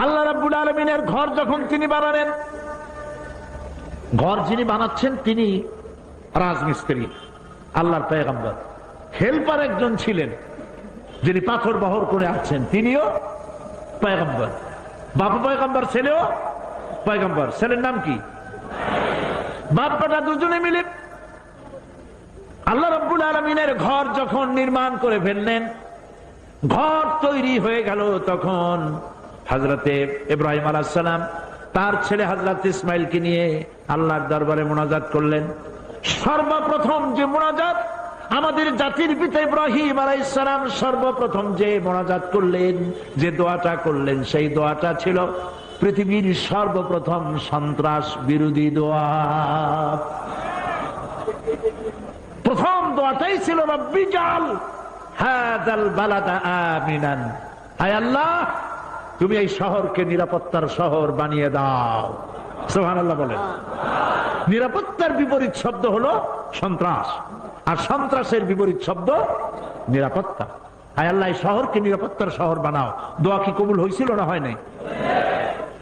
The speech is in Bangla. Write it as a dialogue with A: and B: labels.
A: আল্লাহ রাব্বুল আলামিনের ঘর যখন তিনি বানালেন, ঘর যিনি বানাচ্ছেন তিনি রাজমিস্ত্রি, আল্লাহর পয়গম্বর। হেল্পার একজন ছিলেন যিনি পাথর বহর করে আসছেন, তিনিও পয়গম্বর। বাবা পয়গম্বর, ছেলেও পয়গম্বর। ছেলের নাম কি? বাপ বেটা দুজনে মিলে আল্লাহ রাব্বুল আলামিনের ঘর যখন নির্মাণ করে ফেললেন, ঘর তৈরি হয়ে গেল, তখন হযরতে ইব্রাহিম আলাইহিস সালাম তার ছেলে হযরত ইসমাইলকে নিয়ে আল্লাহর দরবারে মুনাজাত করলেন। সর্বপ্রথম যে মুনাজাত আমাদের জাতির পিতা ইব্রাহিম আলাইহিস সালাম সর্বপ্রথম যে মুনাজাত করলেন, যে দোয়াটা করলেন, সেই দোয়াটা ছিল পৃথিবীর সর্বপ্রথম সন্ত্রাস বিরোধী দোয়া। প্রথম দোয়াটাই ছিল রব্বি জাল হাযাল বালাদা আমিনান, হায় আল্লাহ তুমি এই শহরকে নিরাপত্তার শহর বানিয়ে দাও। সুবহানাল্লাহ বলেন। নিরাপত্তার বিপরীত শব্দ হলো সন্ত্রাস, আর সন্ত্রাসের বিপরীত শব্দ নিরাপত্তা। হায় আল্লাহ এই শহরকে নিরাপত্তার শহর বানাও। দোয়া কি কবুল হয়েছিল না হয় নাই?